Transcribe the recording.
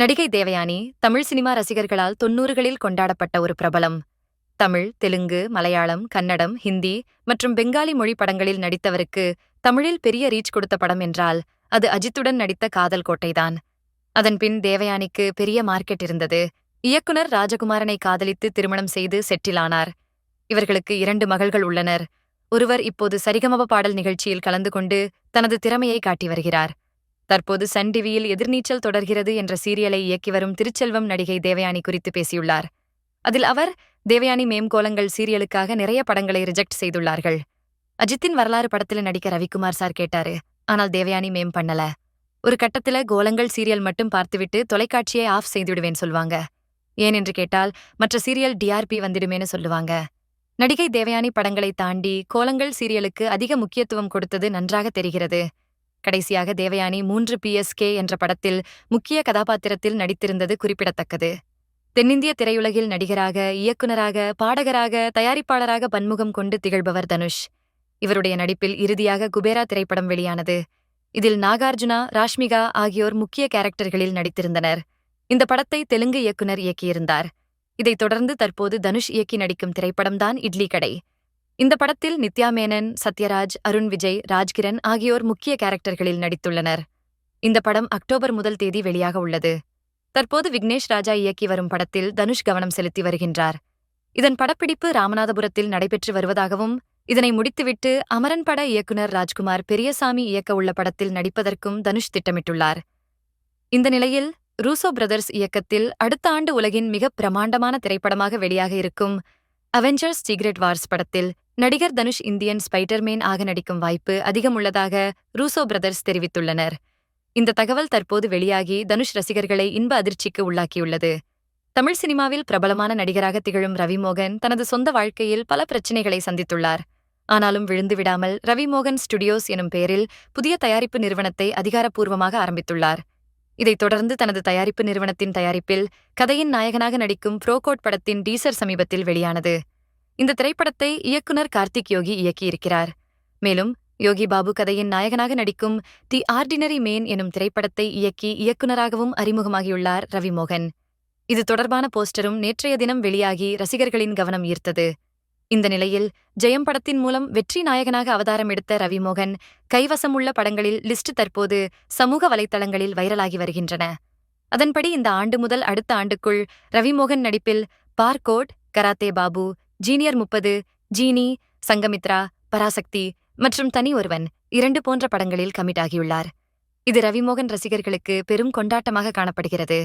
நடிகை தேவயானி தமிழ் சினிமா ரசிகர்களால் 90களில் கொண்டாடப்பட்ட ஒரு பிரபலம். தமிழ், தெலுங்கு, மலையாளம், கன்னடம், ஹிந்தி மற்றும் பெங்காலி மொழி படங்களில் நடித்தவருக்கு தமிழில் பெரிய ரீச் கொடுத்த படம் என்றால் அது அஜித்துடன் நடித்த காதல் கோட்டைதான். அதன்பின் தேவயானிக்கு பெரிய மார்க்கெட் இருந்தது. இயக்குனர் ராஜகுமாரனை காதலித்து திருமணம் செய்து செட்டில் ஆனார். இவர்களுக்கு 2 மகள்கள் உள்ளனர். ஒருவர் இப்போது சரிகமப பாடல் நிகழ்ச்சியில் கலந்து கொண்டு தனது திறமையை காட்டி வருகிறார். தற்போது சன் டிவியில் எதிர்நீச்சல் தொடர்கிறது என்ற சீரியலை இயக்கி வரும் திருச்செல்வம் நடிகை தேவயானி குறித்து பேசியுள்ளார். அதில் அவர், தேவயானி மேம்கோலங்கள் சீரியலுக்காக நிறைய படங்களை ரிஜெக்ட் செய்துள்ளார்கள். அஜித்தின் வரலாறு படத்துல நடிக்க ரவிக்குமார் சார் கேட்டாரு. ஆனால் தேவயானி மேம் பண்ணல. ஒரு கட்டத்துல கோலங்கள் சீரியல் மட்டும் பார்த்துவிட்டு தொலைக்காட்சியை ஆஃப் செய்துவிடுவேன் சொல்வாங்க. ஏன் என்று கேட்டால் மற்ற சீரியல் டிஆர்பி வந்துடுமேனு சொல்லுவாங்க. நடிகை தேவயானி படங்களை தாண்டி கோலங்கள் சீரியலுக்கு அதிக முக்கியத்துவம் கொடுத்தது நன்றாக தெரிகிறது. கடைசியாக தேவயானி 3 PSK என்ற படத்தில் முக்கிய கதாபாத்திரத்தில் நடித்திருந்தது குறிப்பிடத்தக்கது. தென்னிந்திய திரையுலகில் நடிகராக, இயக்குனராக, பாடகராக, தயாரிப்பாளராக பன்முகம் கொண்டு திகழ்பவர் தனுஷ். இவருடைய நடிப்பில் இறுதியாக குபேரா திரைப்படம் வெளியானது. இதில் நாகார்ஜுனா, ராஷ்மிகா ஆகியோர் முக்கிய கேரக்டர்களில் நடித்திருந்தனர். இந்த படத்தை தெலுங்கு இயக்குனர் இயக்கியிருந்தார். இதைத் தொடர்ந்து தற்போது தனுஷ் இயக்கி நடிக்கும் திரைப்படம்தான் இட்லி கடை. இந்த படத்தில் நித்யா மேனன், சத்யராஜ், அருண் விஜய், ராஜ்கிரண் ஆகியோர் முக்கிய கேரக்டர்களில் நடித்துள்ளனர். இந்த படம் அக்டோபர் 1 வெளியாக உள்ளது. தற்போது விக்னேஷ் ராஜா இயக்கி வரும் படத்தில் தனுஷ் கவனம் செலுத்தி வருகின்றார். இதன் படப்பிடிப்பு ராமநாதபுரத்தில் நடைபெற்று வருவதாகவும், இதனை முடித்துவிட்டு அமரன் பட இயக்குனர் ராஜ்குமார் பெரியசாமி இயக்க உள்ள படத்தில் நடிப்பதற்கும் தனுஷ் திட்டமிட்டுள்ளார். இந்த நிலையில் ரூசோ பிரதர்ஸ் இயக்கத்தில் அடுத்த ஆண்டு உலகின் மிக பிரமாண்டமான திரைப்படமாக வெளியாக இருக்கும் அவெஞ்சர்ஸ் சீக்ரெட் வார்ஸ் படத்தில் நடிகர் தனுஷ் இந்தியன் ஸ்பைடர்மேன் ஆக நடிக்கும் வாய்ப்பு அதிகம் உள்ளதாக ரூசோ பிரதர்ஸ் தெரிவித்துள்ளனர். இந்த தகவல் தற்போது வெளியாகி தனுஷ் ரசிகர்களை இன்ப அதிர்ச்சிக்கு உள்ளாக்கியுள்ளது. தமிழ் சினிமாவில் பிரபலமான நடிகராக திகழும் ரவிமோகன் தனது சொந்த வாழ்க்கையில் பல பிரச்சினைகளை சந்தித்துள்ளார். ஆனாலும் விழுந்து விடாமல் ரவிமோகன் ஸ்டுடியோஸ் எனும் பெயரில் புதிய தயாரிப்பு நிறுவனத்தை அதிகாரப்பூர்வமாக ஆரம்பித்துள்ளார். இதைத் தொடர்ந்து தனது தயாரிப்பு நிறுவனத்தின் தயாரிப்பில் கதையின் நாயகனாக நடிக்கும் ப்ரோகோட் படத்தின் டீசர் சமீபத்தில் வெளியானது. இந்த திரைப்படத்தை இயக்குனர் கார்த்திக் யோகி இயக்கியிருக்கிறார். மேலும் யோகி பாபு கதையின் நாயகனாக நடிக்கும் தி ஆர்டினரி மேன் எனும் திரைப்படத்தை இயக்கி இயக்குனராகவும் அறிமுகமாகியுள்ளார் ரவிமோகன். இது தொடர்பான போஸ்டரும் நேற்றைய தினம் வெளியாகி ரசிகர்களின் கவனம் ஈர்த்தது. இந்த நிலையில் ஜெயம் படத்தின் மூலம் வெற்றி நாயகனாக அவதாரம் எடுத்த ரவிமோகன் கைவசமுள்ள படங்களில் லிஸ்ட் தற்போது சமூக வலைத்தளங்களில் வைரலாகி வருகின்றன. அதன்படி இந்த ஆண்டு முதல் அடுத்த ஆண்டுக்குள் ரவிமோகன் நடிப்பில் பார்கோட், கராத்தே பாபு, ஜீனியர் 30, ஜீனி, சங்கமித்ரா, பராசக்தி மற்றும் தனி ஒருவன் 2 போன்ற படங்களில் கமிட் ஆகியுள்ளார். இது ரவிமோகன் ரசிகர்களுக்கு பெரும் கொண்டாட்டமாக காணப்படுகிறது.